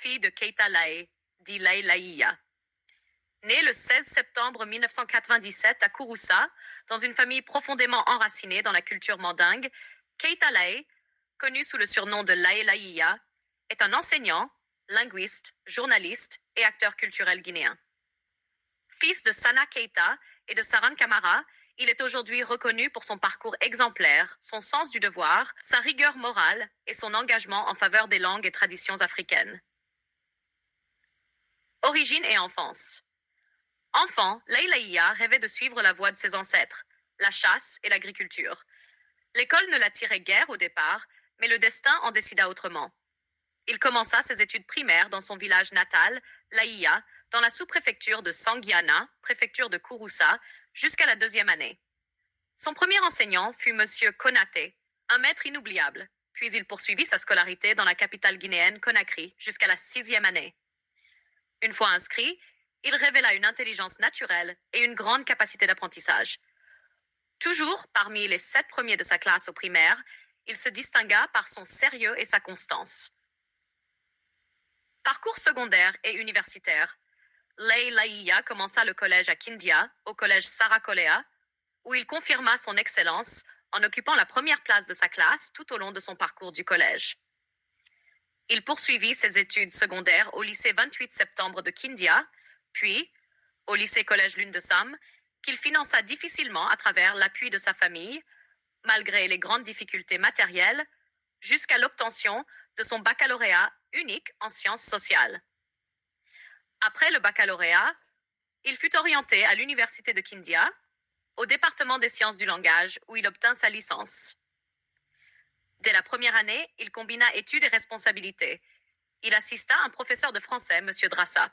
fille de Keita Lae, dit Lae Laïa. Née le 16 septembre 1997 à Kouroussa, dans une famille profondément enracinée dans la culture mandingue, Keita Lae, connue sous le surnom de Lae Laïa, est un enseignant, linguiste, journaliste et acteur culturel guinéen. Fils de Sana Keita et de Saran Kamara, il est aujourd'hui reconnu pour son parcours exemplaire, son sens du devoir, sa rigueur morale et son engagement en faveur des langues et traditions africaines. Origine et enfance. Enfant, Lae Laïa rêvait de suivre la voie de ses ancêtres, la chasse et l'agriculture. L'école ne l'attirait guère au départ, mais le destin en décida autrement. Il commença ses études primaires dans son village natal, Laïa, dans la sous-préfecture de Sangiana, préfecture de Kouroussa, jusqu'à la 2e année. Son premier enseignant fut Monsieur Konaté, un maître inoubliable, puis il poursuivit sa scolarité dans la capitale guinéenne Conakry jusqu'à la 6e année. Une fois inscrit, il révéla une intelligence naturelle et une grande capacité d'apprentissage. Toujours parmi les 7 premiers de sa classe au primaire, il se distingua par son sérieux et sa constance. Parcours secondaire et universitaire. Lae Laïa commença le collège à Kindia, au collège Sarakolea, où il confirma son excellence en occupant la première place de sa classe tout au long de son parcours du collège. Il poursuivit ses études secondaires au lycée 28 septembre de Kindia, puis au lycée-collège Lune de Sam, qu'il finança difficilement à travers l'appui de sa famille, malgré les grandes difficultés matérielles, jusqu'à l'obtention de son baccalauréat unique en sciences sociales. Après le baccalauréat, il fut orienté à l'université de Kindia, au département des sciences du langage, où il obtint sa licence. Dès la première année, il combina études et responsabilités. Il assista un professeur de français, M. Drassa.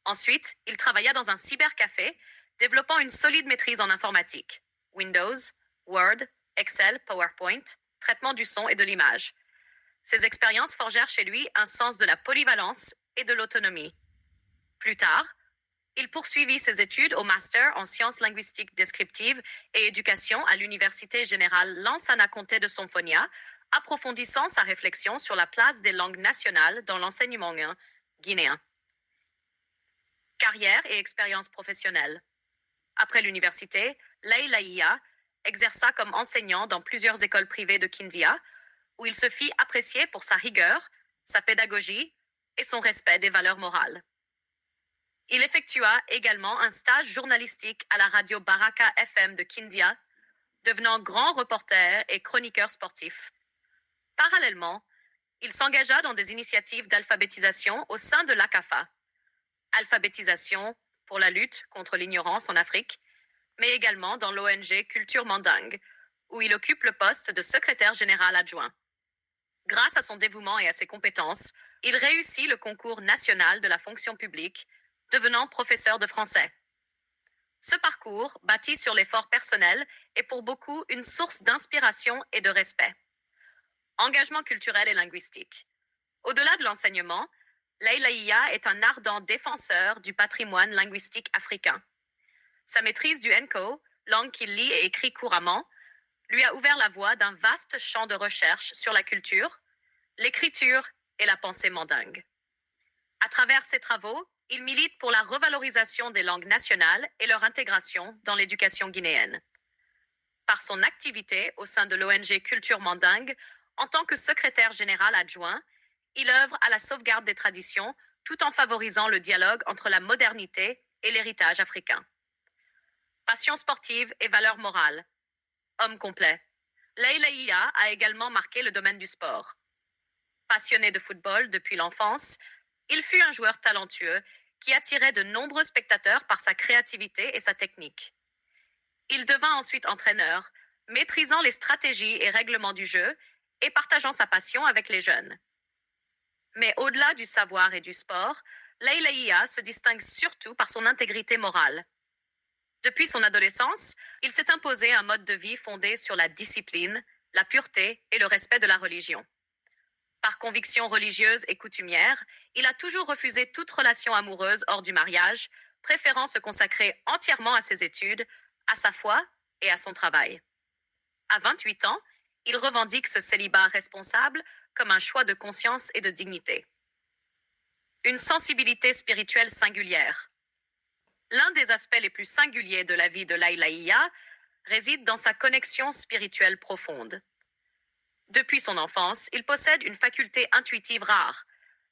Ensuite, il travailla dans un cybercafé, développant une solide maîtrise en informatique, Windows, Word, Excel, PowerPoint, traitement du son et de l'image. Ces expériences forgèrent chez lui un sens de la polyvalence et de l'autonomie. Plus tard, il poursuivit ses études au master en sciences linguistiques descriptives et éducation à l'Université générale Lansana Conté de Somfonia, approfondissant sa réflexion sur la place des langues nationales dans l'enseignement guinéen. Carrière et expérience professionnelle. Après l'université, Lae Laïa exerça comme enseignant dans plusieurs écoles privées de Kindia, où il se fit apprécier pour sa rigueur, sa pédagogie et son respect des valeurs morales. Il effectua également un stage journalistique à la radio Baraka FM de Kindia, devenant grand reporter et chroniqueur sportif. Parallèlement, il s'engagea dans des initiatives d'alphabétisation au sein de l'ACAFA, alphabétisation pour la lutte contre l'ignorance en Afrique, mais également dans l'ONG Culture Mandingue, où il occupe le poste de secrétaire général adjoint. Grâce à son dévouement et à ses compétences, il réussit le concours national de la fonction publique, devenant professeur de français. Ce parcours, bâti sur l'effort personnel, est pour beaucoup une source d'inspiration et de respect. Engagement culturel et linguistique. Au-delà de l'enseignement, Lae Laïa est un ardent défenseur du patrimoine linguistique africain. Sa maîtrise du Nko, langue qu'il lit et écrit couramment, lui a ouvert la voie d'un vaste champ de recherche sur la culture, l'écriture et la pensée mandingue. À travers ses travaux, il milite pour la revalorisation des langues nationales et leur intégration dans l'éducation guinéenne. Par son activité au sein de l'ONG Culture Mandingue, en tant que secrétaire général adjoint, il œuvre à la sauvegarde des traditions tout en favorisant le dialogue entre la modernité et l'héritage africain. Passion sportive et valeurs morales. Homme complet. Lae Laïa a également marqué le domaine du sport. Passionné de football depuis l'enfance, il fut un joueur talentueux qui attirait de nombreux spectateurs par sa créativité et sa technique. Il devint ensuite entraîneur, maîtrisant les stratégies et règlements du jeu et partageant sa passion avec les jeunes. Mais au-delà du savoir et du sport, Lae Laïa se distingue surtout par son intégrité morale. Depuis son adolescence, il s'est imposé un mode de vie fondé sur la discipline, la pureté et le respect de la religion. Par conviction religieuse et coutumière, il a toujours refusé toute relation amoureuse hors du mariage, préférant se consacrer entièrement à ses études, à sa foi et à son travail. À 28 ans, il revendique ce célibat responsable comme un choix de conscience et de dignité. Une sensibilité spirituelle singulière. L'un des aspects les plus singuliers de la vie de Laïlaïa réside dans sa connexion spirituelle profonde. Depuis son enfance, il possède une faculté intuitive rare.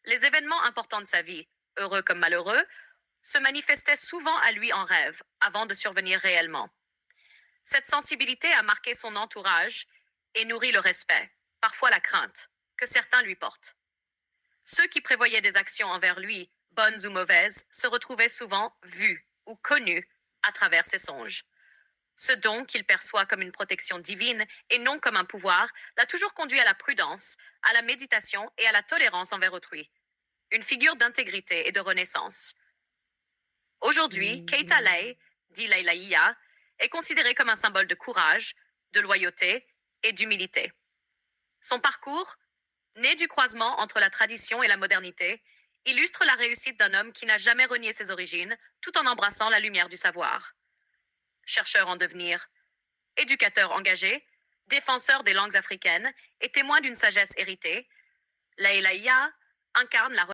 Les événements importants de sa vie, heureux comme malheureux, se manifestaient souvent à lui en rêve, avant de survenir réellement. Cette sensibilité a marqué son entourage et nourri le respect, parfois la crainte, que certains lui portent. Ceux qui prévoyaient des actions envers lui, bonnes ou mauvaises, se retrouvaient souvent vus ou connus à travers ses songes. Ce don qu'il perçoit comme une protection divine et non comme un pouvoir l'a toujours conduit à la prudence, à la méditation et à la tolérance envers autrui. Une figure d'intégrité et de renaissance. Aujourd'hui, Keita Lay, dit Laïlaïa, est considéré comme un symbole de courage, de loyauté et d'humilité. Son parcours, né du croisement entre la tradition et la modernité, illustre la réussite d'un homme qui n'a jamais renié ses origines, tout en embrassant la lumière du savoir. Chercheur en devenir, éducateur engagé, défenseur des langues africaines et témoin d'une sagesse héritée, Laïlaïa incarne la